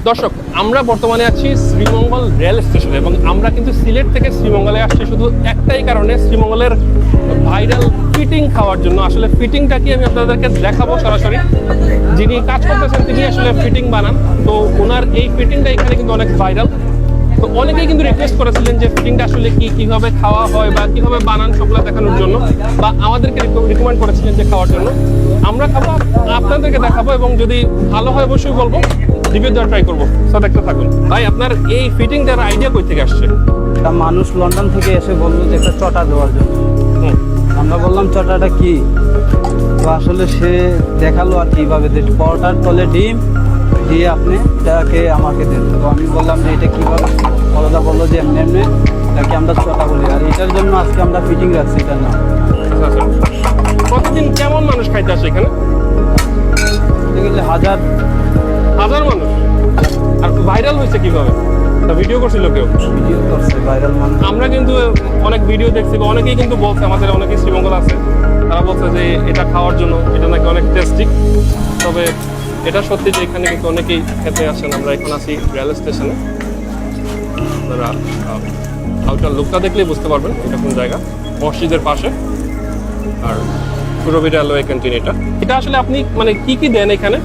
দর্শক, আমরা বর্তমানে আছি শ্রীমঙ্গল রেল স্টেশনে এবং আমরা কিন্তু সিলেট থেকে শ্রীমঙ্গলে আসছি শুধু একটাই কারণে, শ্রীমঙ্গলের ভাইরাল ফিটিং খাওয়ার জন্য। আসলে ফিটিংটা কি আমি আপনাদেরকে দেখাবো সরাসরি। যিনি কাজ করতেছেন তিনি আসলে ফিটিং বানান, তো ওনার এই ফিটিংটা এখানে কিন্তু অনেক ভাইরাল। তো অনেকেই কিন্তু রিকোয়েস্ট করেছিলেন যে ফিটিংটা আসলে কিভাবে খাওয়া হয় বা কিভাবে বানান সবগুলো দেখানোর জন্য, বা আমাদেরকে রিকমেন্ড করেছিলেন যে খাওয়ার জন্য। আমরা খাবো, আপনাদেরকে দেখাবো এবং যদি ভালো হয় অবশ্যই বলবো, রিভিউ দেওয়ার ট্রাই করবো। সো দেখতে থাকুন। ভাই, আপনার এই ফিটিং দেওয়ার আইডিয়া কই থেকে আসছে? একটা মানুষ লন্ডন থেকে এসে বললো যে একটা চটা দেওয়ার জন্য। আমরা বললাম চটাটা কি, তো আসলে সে দেখালো আর কিভাবে পরোটার তলে ডিম দিয়ে আপনি এটাকে আমাকে দেন। তো আমি বললাম যে এটা কীভাবে, বড়দা বললো যে এমনি এমনি এটাকে আমরা চটা বলি, আর এটার জন্য আজকে আমরা ফিটিং রাখছি এটার নাম। প্রতিদিন কেমন মানুষ খাইতে আসে এখানে? হাজার হাজার মানুষ। আর ভাইরাল হয়েছে কিভাবে? ভিডিও করছিল কেউ? ভিডিও করছে ভাইরাল মানুষ। আমরা কিন্তু অনেক ভিডিও দেখছি, অনেকেই কিন্তু বলছে, আমাদের অনেকেই শ্রীমঙ্গল আছে, তারা বলছে যে এটা খাওয়ার জন্য এটা নাকি অনেক টেস্টি। তবে এটা সত্যি যে এখানে কিন্তু অনেকেই খেতে আসেন। আমরা এখন আছি রেল স্টেশনে। আপনারা আউটার লুকটা দেখলেই বুঝতে পারবেন এটা কোন জায়গা। মসজিদের পাশে আর পুরবী রেলওয়ে ক্যান্টিন। এটা আসলে আপনি মানে কি কি দেন এখানে?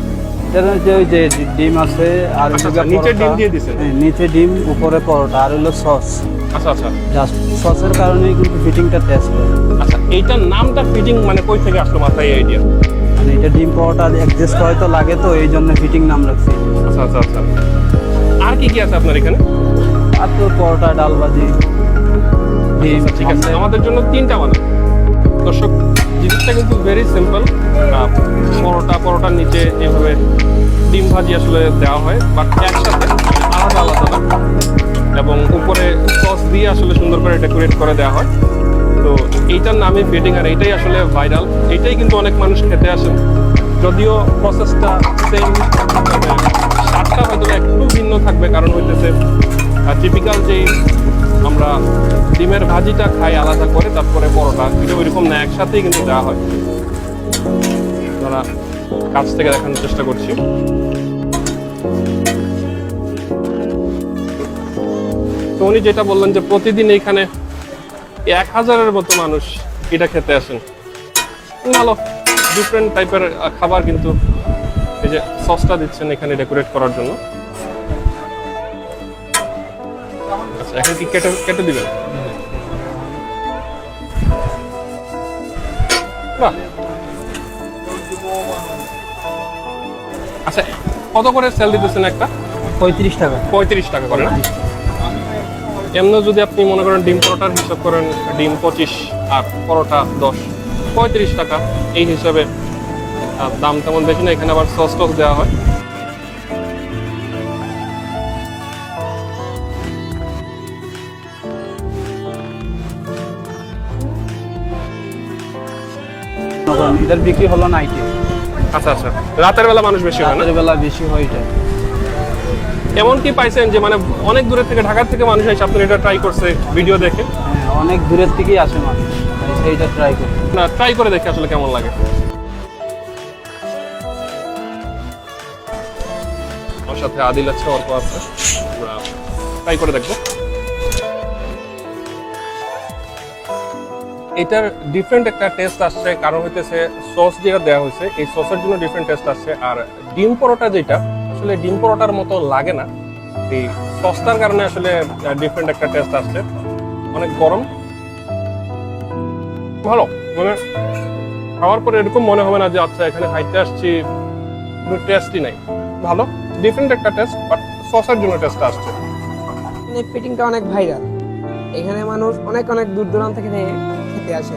ওই যে ডিম আছে আর নিচে ডিম দিয়ে দিছেন? নিচে ডিম, উপরে পরোটা, আর হলো সস। আচ্ছা আচ্ছা, জাস্ট সসের কারণেই কিন্তু ফিটিংটা টেস্ট হয়। আচ্ছা, এইটার নামটা ফিটিং মানে কই থেকে আসলো মাথায় আইডিয়া? মানে এটা ডিম পরোটা অ্যাডজাস্ট হয়তো লাগে, তো এই জন্য ফিটিং নাম রাখছি। আচ্ছা আচ্ছা আচ্ছা। আর কি কি আছে আপনার এখানে? আর তো পরোটা, ডাল ভাজি, ডিম। ঠিক আছে, আমাদের জন্য 3টা বানান। দর্শক, জিনিসটা কিন্তু ভেরি সিম্পল। পরোটার নিচে এভাবে ডিম ভাজি আসলে দেওয়া হয়, বাট একসাথে আলাদা আলাদা না, এবং উপরে সস দিয়ে আসলে সুন্দর করে ডেকোরেট করে দেওয়া হয়। তো এইটার নামে ফিটিং, আর এইটাই আসলে ভাইরাল। এইটাই কিন্তু অনেক মানুষ খেতে আসেন, যদিও প্রসেসটা সেম, স্বাদটা হয়তো একটু ভিন্ন থাকবে। কারণ হইতেছে টিপিক্যাল যে আমরা ডিমের ভাজিটা খাই আলাদা করে, তারপরে পরোটা, এটা ওইরকম না, একসাথেই কিন্তু দেওয়া হয়। আমরা কাছ থেকে দেখানোর চেষ্টা করছি। তো উনি যেটা বললেন যে প্রতিদিন এইখানে 1000-এর মতো মানুষ এটা খেতে আসেন। ভালো ডিফারেন্ট টাইপের খাবার, কিন্তু এই যে সসটা দিচ্ছেন এখানে ডেকোরেট করার জন্য। আচ্ছা, এখন কি কেটে দিবেন? বাহ। আচ্ছা, কত করে সেল দিতেছেন একটা? 35 টাকা। 35 টাকা করে না? এমনি যদি আপনি মনে করেন ডিম পরোটার হিসাব করেন, ডিম 25 আর পরোটা 10, 35 টাকা। এই হিসাবে দাম তেমন বেশি না। এখানে আবার সস টস দেওয়া হয়। এটার বিক্রি হলো নাইটে। আচ্ছা আচ্ছা, রাতের বেলা মানুষ বেশি হয় না? রাতের বেলা বেশি হয় এটা। এমন কি পাইছেন যে মানে অনেক দূরের থেকে, ঢাকার থেকে মানুষ এসে আপনার এটা ট্রাই করছে ভিডিও দেখে? হ্যাঁ, অনেক দূরের থেকেই আসে মানুষ সেইটা ট্রাই করে। না, ট্রাই করে দেখে আসলে কেমন লাগে। আমার সাথে আদিল আছে, অল্প আছে, আমরা ট্রাই করে দেখবো। এটার ডিফারেন্ট একটা টেস্ট আসছে, কারণ হইতেছে সস যেটা দেওয়া হয়েছে, এই সসের জন্য ডিফারেন্ট টেস্ট আসছে। আর ডিম পরোটা যেটা আসলে ডিম পরোটার মতো লাগে না, এই সসটার কারণে আসলে ডিফারেন্ট একটা টেস্ট আসছে। অনেক গরম, ভালো। মানে খাওয়ার পরে এরকম মনে হবে না যে আচ্ছা এখানে খাইতে আসছি, কোনো টেস্টই নাই। ভালো ডিফারেন্ট একটা টেস্ট, বাট সসের জন্য টেস্ট আসছে। ফিটিংটা অনেক ভাইরাল, এখানে মানুষ অনেক দূর দূরান্ত থেকে খেতে আসে।